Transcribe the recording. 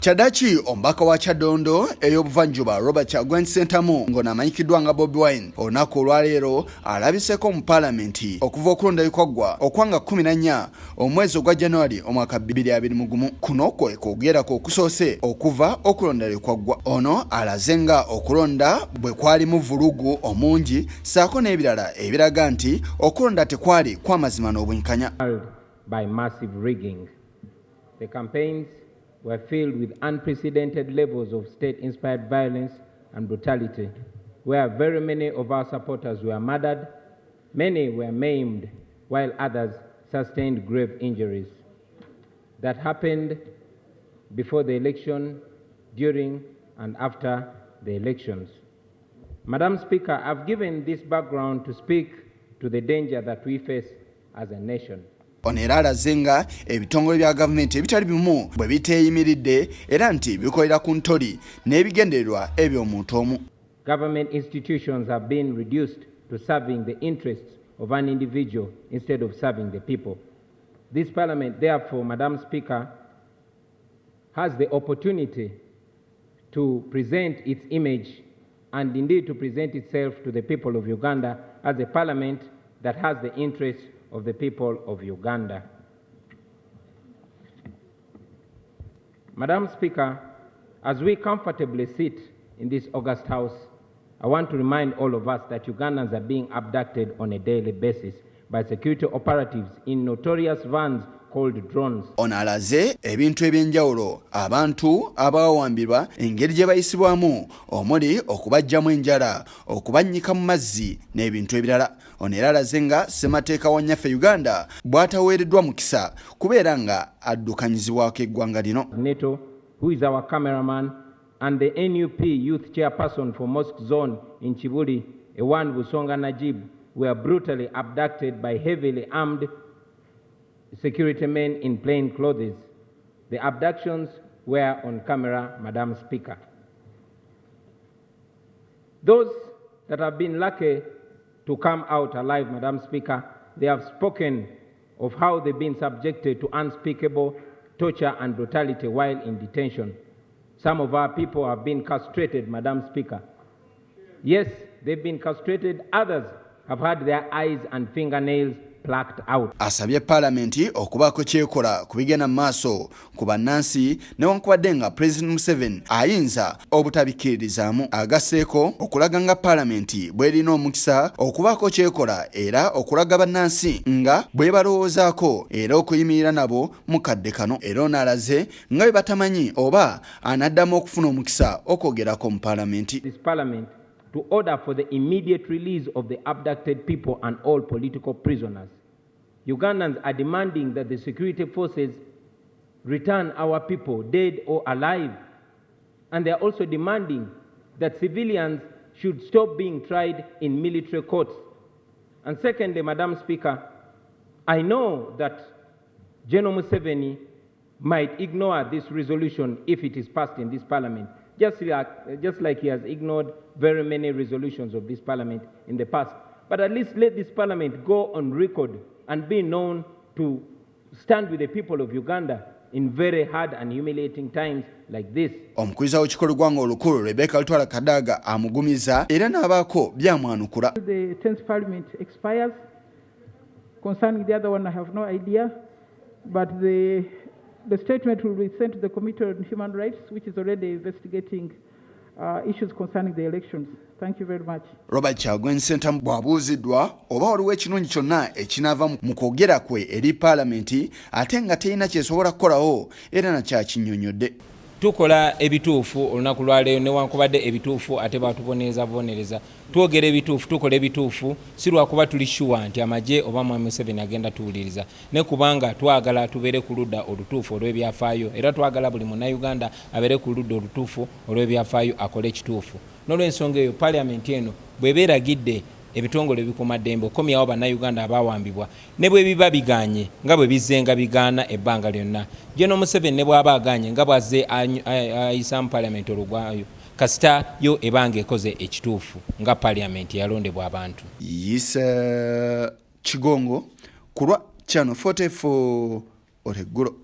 Chadachi omubaka wa Kyadondo ey'obuvanjuba Robert Kyagulanyi Ssentamu ng'onamanyikidwa nga Bobi Wine olunaku olwaleero alabiseko mu Palamenti okuva okulonda ekwaggwa okwanga 14 omwezi ogwa January omwaka 2021. Kuno kwe kwogerako okusoose okuva okulonda ekwaggwa. Ono alaze nga okulonda bwe kwalimu vulugu omungi saako n'ebirala ebiraga nti okulonda tekwali kw'amazima n'obwenkanya. By massive rigging. The campaigns were filled with unprecedented levels of state-inspired violence and brutality, where very many of our supporters were murdered, many were maimed, while others sustained grave injuries. That happened before the election, during and after the elections. Madam Speaker, I've given this background to speak to the danger that we face as a nation. Onera alaze nga ebitongole bya gavumenti ebitali bimu bwe biteeyimiridde era nti bikolera ku ntoli n'ebigendererwa eby'omuntu omu. Government institutions have been reduced to serving the interests of an individual instead of serving the people. This Parliament, therefore, Madam Speaker, has the opportunity to present its image and indeed to present itself to the people of Uganda as a Parliament that has the interests of the people of Uganda. Madam Speaker, as we comfortably sit in this august house, I want to remind all of us that Ugandans are being abducted on a daily basis by security operatives in notorious vans called drones. Ono alaze ebintu ebyenjawulo abantu abawambirwa engeri gye bayisibwamu omuli okubajjamu enjala okubannyika mu mazzi n'ebintu ebirala. Ono era alaze nga ssemateeka wa nnyaffe Uganda bw'ataweereddwa mukisa kubeera nga addukanyizibwako eggwanga lino. Neto, who is our cameraman, and the NUP youth chairperson for Mosque Zone in Chibuli, Ewan Busonga Najib, were brutally abducted by heavily armed security men in plain clothes. The abductions were on camera, Madam Speaker. Those that have been lucky to come out alive, Madam Speaker, they have spoken of how they've been subjected to unspeakable torture and brutality while in detention. Some of our people have been castrated, Madam Speaker. Yes, they've been castrated. Others have had their eyes and fingernails plucked out. Asabye Palamenti okubaako kyekola ku bigenda mu maaso ku bannansi newankubadde nga President Museveni ayinza obutabikkirizaamu. Agasseeko okulaga nga Palamenti bw'erina omukisa okubaako kyekola era okulaga bannansi nga bwe balowoozaako era okuyimirira nabo mu kadde kano. Era ono alaze nga bwe batamanyi oba anaddamu okufuna omukisa okwogerako mu Palamenti. This Parliament to order for the immediate release of the abducted people and all political prisoners. Ugandans are demanding that the security forces return our people, dead or alive. And they are also demanding that civilians should stop being tried in military courts. And secondly, Madam Speaker, I know that General Museveni might ignore this resolution if it is passed in this Parliament, just like he has ignored very many resolutions of this Parliament in the past. But at least let this Parliament go on record and be known to stand with the people of Uganda in very hard and humiliating times like this. Omukwiza w'ekikolo gwanga olukulu Rebecca Lutwala Kadaga amugumiza era n'abaako byamwanukula. The 10th Parliament expires. Concerning the other one, I have no idea. But the statement will be sent to the Committee on Human Rights, which is already investigating issues concerning the elections. Thank you very much. Robert Kyagulanyi Ssentamu bw'abuuziddwa oba waliwo ekirungi kyonna ekinaava mu kwogera kwe eri Palamenti ate nga terina kyesobola kukolawo era nakyakinnyonnyodde. Tukola ebituufu olunaku lwaleero newankubadde ebituufu ate batubonereza twogera ebituufu tukola ebituufu si lwakuba tuli sure nti amagye oba Mwami Museveni agenda tuwuliriza ne kubanga twagala tubeere ku ludda olutuufu olw'ebyafaayo era twagala buli munnayuganda abeere ku ludda olutuufu olw'ebyafaayo akole ekituufu. N'olw'ensonga eyo Paalamenti eno bw'ebeeragidde ebitongole bikuuma ddembe okomyawo bannayuganda abawambibwa ne bwe biba biganye nga bwe bizzenga bigaana ebbanga lyonna. General Museveni ne bw'aba aganye nga bw'azze ayisa mu Paalamenti olugwayo kasita yo ebanga ekoze ekituufu nga Paalamenti yalondebwa abantu. Yisa Kigongo kulwa Channel 44 oteggulo.